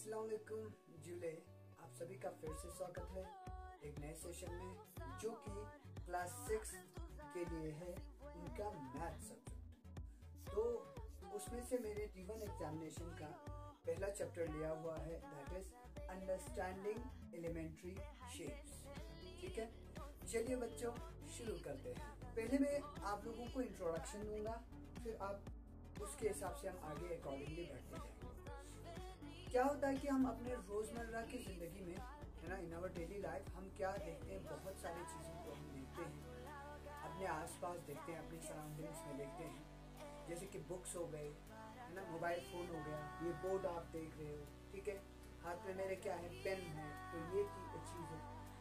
अस्सलाम वालेकुम जुले, आप सभी का फिर से स्वागत है एक नए सेशन में जो कि क्लास 6 के लिए है उनका मैथ सब्जेक्ट। तो उसमें से मेरे T1 एग्जामिनेशन का पहला चैप्टर लिया हुआ है, that is understanding elementary shapes. ठीक है, चलिए बच्चों शुरू करते हैं। पहले मैं आप लोगों को इंट्रोडक्शन दूंगा, फिर आप उसके हिसाब से हम आगे अकॉर्डिंगली बढ़ते जाएंगे। क्या होता है कि हम अपने रोजमर्रा की जिंदगी में, है ना, इन आवर डेली लाइफ हम क्या देखते हैं, बहुत सारी चीज़ों को हम देखते हैं, अपने आसपास देखते हैं, अपने सराउंडिंग्स में देखते हैं, जैसे कि बुक्स हो गए, है ना, मोबाइल फ़ोन हो गया, ये बोर्ड आप देख रहे हो, ठीक है, हाथ में मेरे क्या है, पेन है, तो ये चीज़ है,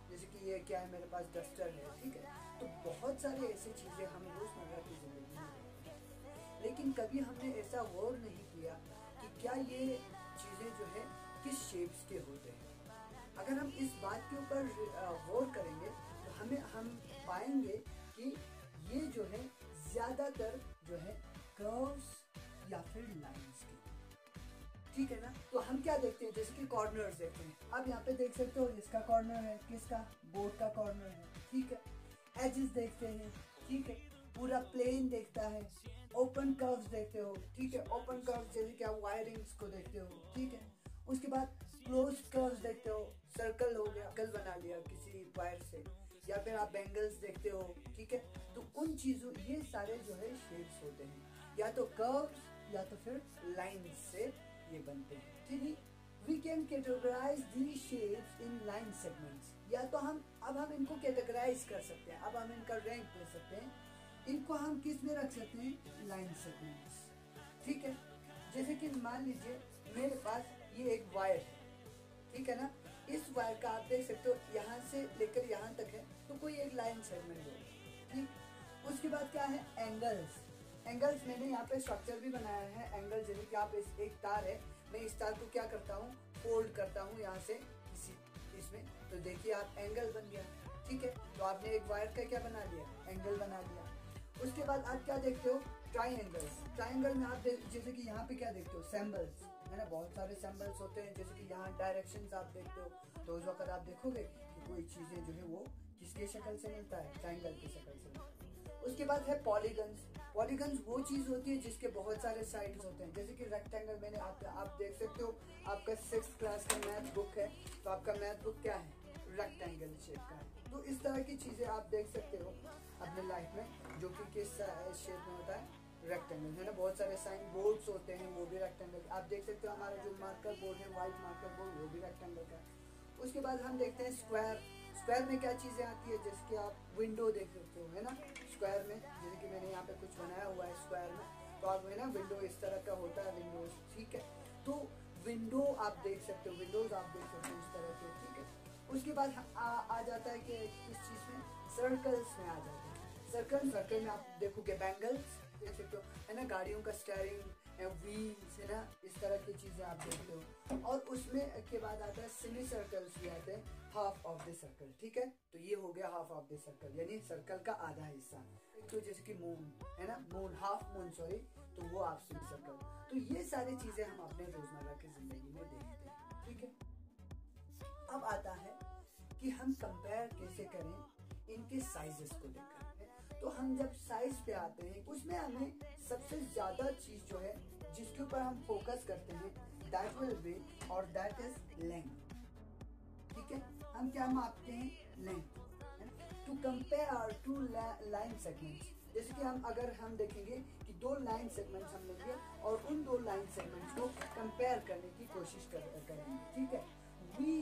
जैसे कि ये क्या है, मेरे पास डस्टर है, ठीक है। तो बहुत सारी ऐसी चीज़ें हम रोज़मर्रा की ज़िंदगी में देखते हैं, लेकिन कभी हमने ऐसा गौर नहीं किया कि क्या ये चीज़ें जो है किस शेप्स के होते हैं। अगर हम इस बात के ऊपर गौर करेंगे तो हम पाएंगे कि ये जो है ज़्यादातर जो है कर्व्स या फिर लाइंस की, ठीक है ना। तो हम क्या देखते हैं, जैसे कि कॉर्नर्स देखते हैं, आप यहाँ पे देख सकते हो, इसका कॉर्नर है, किसका, बोर्ड का कॉर्नर है, ठीक है। एजेस देखते हैं, ठीक है, पूरा प्लेन देखता है, ओपन कर्व्स देखते हो, ठीक है, ओपन कर्व्स जैसे कि आप वायरिंग्स को देखते हो, ठीक है। उसके बाद क्लोज कर्व्स देखते हो, सर्कल हो गया, सर्कल बना लिया किसी वायर से, या फिर आप बैंगल्स देखते हो, ठीक है। तो उन चीजों, ये सारे जो है शेप्स होते हैं, या तो कर्व्स या तो फिर लाइंस से ये बनते हैं, ठीक है। We can categorize these shapes in line segments, या तो अब हम इनको कैटेगराइज कर सकते हैं, अब हम इनका रैंक दे सकते हैं, इनको हम किस में रख सकते हैं, लाइन सेगमेंट्स, ठीक है। जैसे कि मान लीजिए मेरे पास ये एक वायर है, ठीक है ना, इस वायर का आप देख सकते हो यहाँ से लेकर यहाँ तक है, तो कोई एक लाइन सेगमेंट होगा, ठीक। उसके बाद क्या है, एंगल्स मैंने यहाँ पे स्ट्रक्चर भी बनाया है। एंगल जैसे कि आप एक तार है, मैं इस तार को क्या करता हूँ, फोल्ड करता हूँ यहाँ से किसी इसमें, तो देखिए आप एंगल बन गया, ठीक है। तो आपने एक वायर का क्या बना लिया, एंगल बना लिया। उसके बाद आप क्या देखते हो, ट्राइंगल में आप जैसे कि यहाँ पे क्या देखते हो, सिंबल्स, है ना, बहुत सारे सिंबल्स होते हैं, जैसे कि यहाँ डायरेक्शंस आप देखते हो, तो उस वक्त आप देखोगे कि कोई चीजें जो है वो किसके शक्ल से मिलता है, ट्राइंगल की शक्ल से मिलता है। उसके बाद है पॉलीगन्स वो चीज होती है जिसके बहुत सारे साइड्स होते हैं, जैसे कि रेक्टेंगल, मैंने आप देख सकते हो, आपका 6th क्लास का मैथ बुक है, तो आपका मैथ बुक क्या है, रेक्टेंगल शेप का है। तो इस तरह की चीजें आप देख सकते हो अपने लाइफ में, जो कि किस शेप में होता है, रेक्टेंगल, है ना। बहुत सारे साइन बोर्ड्स होते हैं, वो भी रेक्टेंगल, आप देख सकते हो हमारा जो मार्कर बोर्ड है, व्हाइट मार्कर बोर्ड, वो भी रेक्टेंगल का है। उसके बाद हम देखते हैं स्क्वायर में क्या चीजें आती है, जैसे कि आप विंडो देख सकते हो, है ना, स्क्वायर में, जैसे कि मैंने यहाँ पे कुछ बनाया हुआ है स्क्वायर में, तो आप, है ना, विंडो इस तरह का होता है, विंडोज, ठीक है। तो विंडो आप देख सकते हो, विंडोज आप देख सकते हो इस तरह के, ठीक है। उसके बाद आ जाता है कि किस चीज में, सर्कल्स में आ जाता है। सर्कल में आप देखोगे बैंगल्स देख सकते हो, है ना, गाड़ियों का स्टीयरिंग, व्हील्स, है ना, इस तरह की चीजें आप देखते हो। और उसमें के बाद आता है सेमी सर्कल्स भी आते हैं, हाफ ऑफ द सर्कल, ठीक है। तो ये हो गया हाफ ऑफ द सर्कल, यानी सर्कल का आधा हिस्सा। तो जैसे कि मून, है ना, हाफ मून, सॉरी, तो वो आप सेमी सर्कल। तो ये सारी चीजें हम अपने रोजमर्रा की जिंदगी में देखते हैं, ठीक है। अब आता है कि हम कंपेयर कैसे करें इनके साइजेस को लेकर। तो हम जब साइज पे आते हैं, उसमें हमें सबसे ज्यादा चीज जो है जिसके ऊपर हम फोकस करते हैं, दैट विल बी, और दैट इज लेंथ, ठीक है। हम क्या मापते हैं, length, to compare two line segments. जैसे कि अगर हम देखेंगे कि 2 लाइन सेगमेंट्स हम लेंगे और उन 2 लाइन सेगमेंट्स को कंपेयर करने की कोशिश करेंगे, ठीक है। We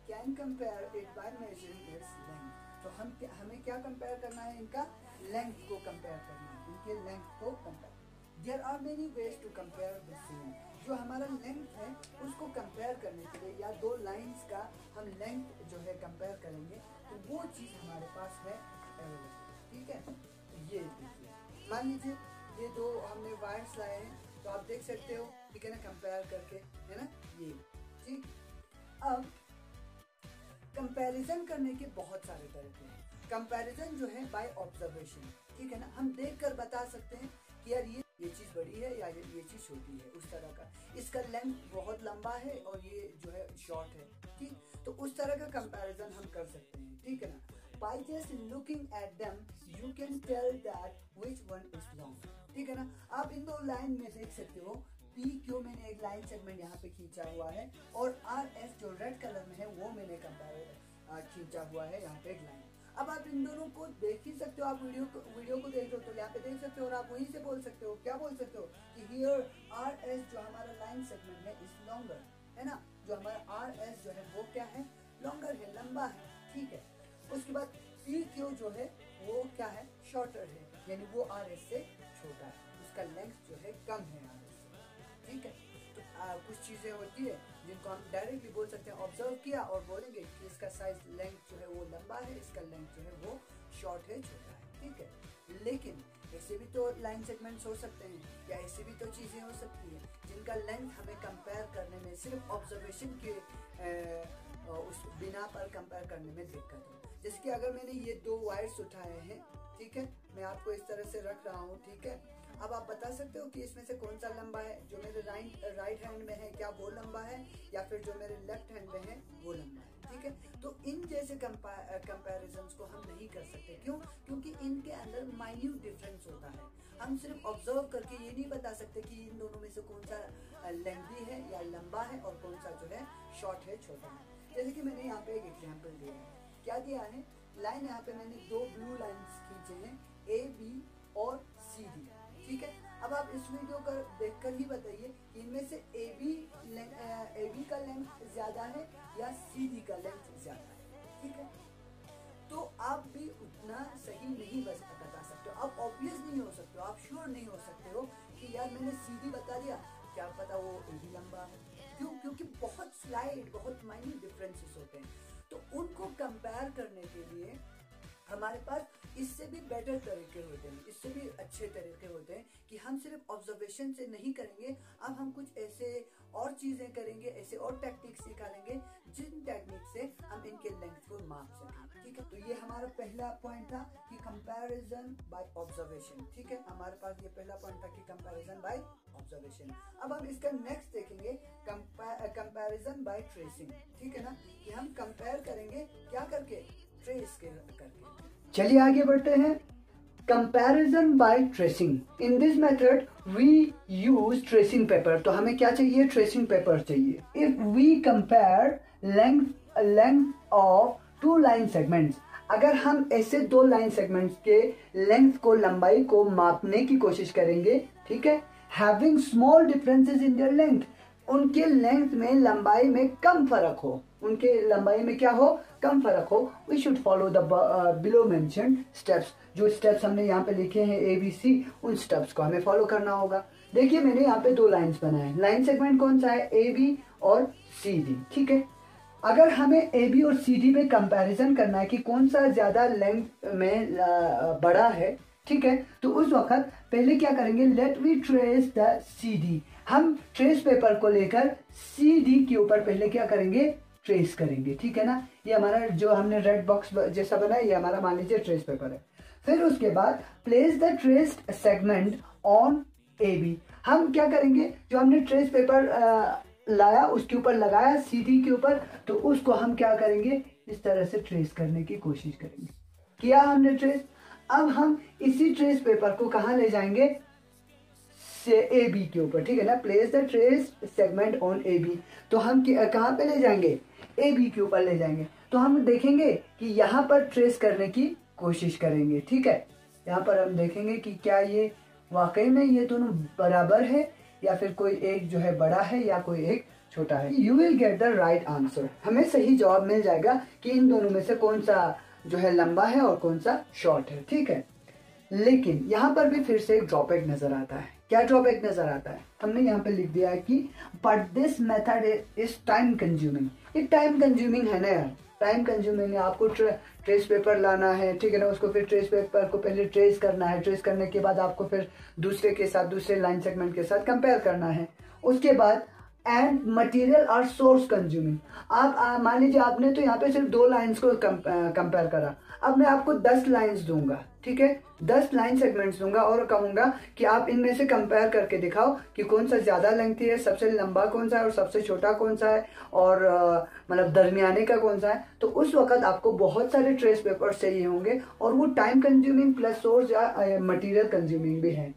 can compare it by measuring its length. तो हमें क्या कंपेयर करना है, इनका लेंथ को कंपेयर करना है, इनके लेंथ को compare. There are many ways to compare the same. जो हमारा लेंथ है उसको कंपेयर करने के लिए, या 2 लाइंस का हम लेंथ जो है कंपेयर करेंगे, तो वो चीज हमारे पास है अवेलेबल, ठीक है। तो ये देखिए, मान लीजिए ये 2 हमने वायर्स लाए हैं, तो आप देख सकते हो, ठीक है ना, कंपेयर करके, है ना, ये, ठीक। अब कंपैरिजन करने के बहुत सारे तरीके हैं। कंपैरिजन जो है बाय ऑब्जर्वेशन, ठीक है ना, हम देखकर बता सकते हैं कि यार ये ये चीज़ बड़ी है या ये चीज़ छोटी है, उस तरह का। इसका लेंथ बहुत लंबा है और ये जो है शॉर्ट है, ठीक। तो उस तरह का कंपैरिजन हम कर सकते हैं, ठीक है ना। By just looking at them, you can tell that which one is long, ठीक है ना। आप इन दो लाइन में देख सकते हो, पी क्यू मैंने एक लाइन सेगमेंट यहाँ पे खींचा हुआ है और आर एस जो रेड कलर में है वो मैंने खींचा हुआ है यहाँ पे एक लाइन। अब आप इन दोनों को देख ही सकते हो, आप वीडियो को देख रहे हो तो यहाँ पे देख सकते हो और आप वहीं से बोल सकते हो, क्या बोल सकते हो कि हियर आर एस जो हमारा लाइन सेगमेंट है इज लॉन्गर, है ना। जो हमारा आर एस जो है वो क्या है, लॉन्गर है, लंबा है, ठीक है। उसके बाद पी क्यू जो है वो क्या है, शॉर्टर है, यानी वो आर एस से छोटा है, उसका लेंथ जो है कम है आर एस से, ठीक है। तो कुछ चीज़ें होती है जिनको हम डायरेक्टली बोल सकते हैं, ऑब्जर्व किया और बोलेंगे कि इसका साइज लेंथ जो है वो लंबा है, इसका लेंथ जो है वो शॉर्ट है, छोटा है, ठीक है। लेकिन ऐसे भी तो लाइन सेगमेंट्स हो सकते हैं या ऐसी भी तो चीज़ें हो सकती हैं जिनका लेंथ हमें कंपेयर करने में सिर्फ ऑब्जर्वेशन के उस बिना पर कंपेयर करने में दिक्कत हो। जैसे कि अगर मैंने ये दो वायर्स उठाए हैं, ठीक है, मैं आपको इस तरह से रख रहा हूँ, ठीक है। अब आप बता सकते हो कि इसमें से कौन सा लंबा है, जो मेरे राइट हैंड में है क्या वो लंबा है या फिर जो मेरे लेफ्ट हैंड में है वो लंबा है, ठीक है। तो इन जैसे कंपैरिजन्स को हम नहीं कर सकते, क्यों? क्योंकि इनके अंदर माइन्यूट डिफरेंस होता है। हम सिर्फ ऑब्जर्व करके ये नहीं बता सकते कि इन दोनों में से कौन सा लेंथी है या लंबा है और कौन सा जो है शॉर्ट है, छोटा है। जैसे कि मैंने यहाँ पे एक एग्जाम्पल दिया है, क्या दिया है, लाइन यहाँ पे मैंने दो ब्लू लाइन्स खींचे हैं, ए बी और सी डी, ठीक है। अब आप इस वीडियो को देखकर ही बताइए कि इनमें से ए बी का लेंथ ज्यादा है या सी डी का लेंथ ज्यादा है, ठीक है। तो आप भी उतना सही नहीं बता सकते हो, आप ऑब्वियस नहीं हो सकते हो, आप श्योर नहीं हो सकते हो कि यार मैंने सी डी बता दिया, क्या पता वो ए बी लंबा है, क्यों? क्योंकि बहुत स्लाइड, बहुत माइन्यूट डिफरेंसेस होते हैं। तो उनको कंपेयर करने के लिए हमारे पास इससे भी बेटर तरीके होते हैं, इससे भी अच्छे तरीके होते हैं कि हम सिर्फ ऑब्जर्वेशन से नहीं करेंगे, अब हम कुछ ऐसे और चीजें करेंगे, ऐसे और टेक्निक्स निकालेंगे जिन टेक्निक से हम इनके लेंथ को माप सकें, ठीक है। तो ये हमारा पहला पॉइंट था कि कंपैरिजन बाय ऑब्जर्वेशन, ठीक है। हमारे पास ये पहला पॉइंट था कि कंपैरिजन बाय ऑब्जर्वेशन। अब हम इसका नेक्स्ट देखेंगे कंपैरिजन बाय ट्रेसिंग, ठीक है ना, कि हम कंपेयर करेंगे क्या करके, ट्रेस करके। चलिए आगे बढ़ते हैं। Comparison by tracing. In this method we use tracing paper. तो हमें क्या चाहिए, ट्रेसिंग पेपर चाहिए। If we compare length of two line segments, अगर हम ऐसे दो लाइन सेगमेंट्स के लेंथ को, लंबाई को मापने की कोशिश करेंगे, ठीक है, having small differences in their length, उनके लेंथ में, लंबाई में कम फर्क हो, उनके लंबाई में क्या हो, कम फर्क हो, we should follow the below mentioned steps. जो स्टेप्स हमने यहाँ पे लिखे हैं ए बी सी, उन स्टेप्स को हमें फॉलो करना होगा। देखिए मैंने यहाँ पे दो लाइंस बनाए, लाइन सेगमेंट कौन सा है, ए बी और सी डी, ठीक है। अगर हमें ए बी और सी डी में कंपैरिजन करना है कि कौन सा ज्यादा लेंथ में बड़ा है, ठीक है, तो उस वक्त पहले क्या करेंगे, let we trace the C D. हम ट्रेस पेपर को लेकर सी डी के ऊपर पहले क्या करेंगे, ट्रेस करेंगे, ठीक है ना। ये हमारा जो हमने रेड बॉक्स जैसा बनाया, ये हमारा मान लीजिए ट्रेस पेपर है। फिर उसके बाद place the traced segment on A B. हम क्या करेंगे, जो हमने ट्रेस पेपर लाया उसके ऊपर लगाया सी डी के ऊपर, तो उसको हम क्या करेंगे, इस तरह से ट्रेस करने की कोशिश करेंगे। किया हमने ट्रेस। अब हम इसी ट्रेस पेपर को कहाँ ले जाएंगे, से ए बी के ऊपर, ठीक है ना। Place the trace segment on A B, तो हम कहाँ पे ले जाएंगे, ए बी के ऊपर ले जाएंगे। तो हम देखेंगे कि यहाँ पर ट्रेस करने की कोशिश करेंगे, ठीक है। यहाँ पर हम देखेंगे कि क्या ये वाकई में ये दोनों बराबर है या फिर कोई एक जो है बड़ा है या कोई एक छोटा है। You will get the right answer. हमें सही जवाब मिल जाएगा कि इन दोनों में से कौन सा जो है लंबा है और कौन सा शॉर्ट है, ठीक है। लेकिन यहाँ पर भी फिर से एक ड्रॉबैक नजर आता है। क्या ड्रॉबैक नजर आता है, हमने यहाँ पे लिख दिया है कि but this method is time consuming. ये टाइम कंज्यूमिंग है ना यार, टाइम कंज्यूमिंग है। आपको ट्रेस पेपर लाना है, ठीक है ना, उसको फिर ट्रेस पेपर को पहले ट्रेस करना है, ट्रेस करने के बाद आपको फिर दूसरे के साथ, दूसरे लाइन सेगमेंट के साथ कंपेयर करना है। उसके बाद एंड मटेरियल और सोर्स कंज्यूमिंग। आप मान लीजिए आपने तो यहाँ पे सिर्फ दो लाइंस को कंपेयर करा, अब मैं आपको 10 लाइंस दूंगा, ठीक है, 10 लाइन सेगमेंट्स दूंगा और कहूंगा कि आप इनमें से कंपेयर करके दिखाओ कि कौन सा ज्यादा लेंथी है, सबसे लंबा कौन सा है और सबसे छोटा कौन सा है, और मतलब दरमियाने का कौन सा है। तो उस वक्त आपको बहुत सारे ट्रेस पेपर चाहिए होंगे और वो टाइम कंज्यूमिंग प्लस सोर्स या मटेरियल कंज्यूमिंग भी है।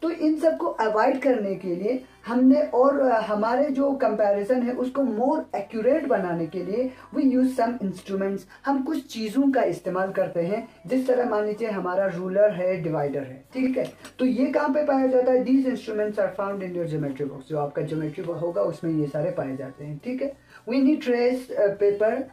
तो इन सब को अवॉइड करने के लिए हमने और हमारे जो कंपैरिजन है उसको मोर एक्यूरेट बनाने के लिए वी यूज सम इंस्ट्रूमेंट्स। हम कुछ चीज़ों का इस्तेमाल करते हैं, जिस तरह मान लीजिए हमारा रूलर है, डिवाइडर है, ठीक है। तो ये कहाँ पे पाया जाता है? These instruments are found in your geometry box. जो आपका ज्योमेट्री होगा उसमें ये सारे पाए जाते हैं, ठीक है। We need trace paper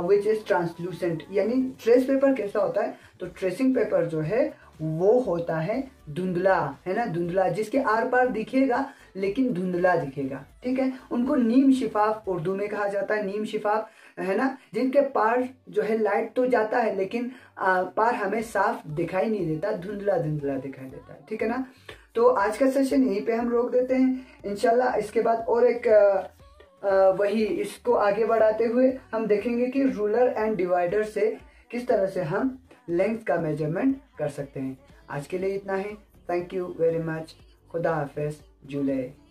which is translucent. यानी ट्रेस पेपर कैसा होता है? तो ट्रेसिंग पेपर जो है वो होता है धुंधला, है ना, धुंधला, जिसके आर पार दिखेगा लेकिन धुंधला दिखेगा, ठीक है। उनको नीम शिफाफ उर्दू में कहा जाता है, नीम शिफाफ, है ना, जिनके पार जो है लाइट तो जाता है लेकिन पार हमें साफ दिखाई नहीं देता, धुंधला धुंधला दिखाई देता है, ठीक है ना। तो आज का सेशन यहीं पे हम रोक देते हैं। इंशाल्लाह इसके बाद और एक वही इसको आगे बढ़ाते हुए हम देखेंगे कि रूलर एंड डिवाइडर से किस तरह से हम लेंथ का मेजरमेंट कर सकते हैं। आज के लिए इतना ही। Thank you very much. खुदा हाफिज। जुले।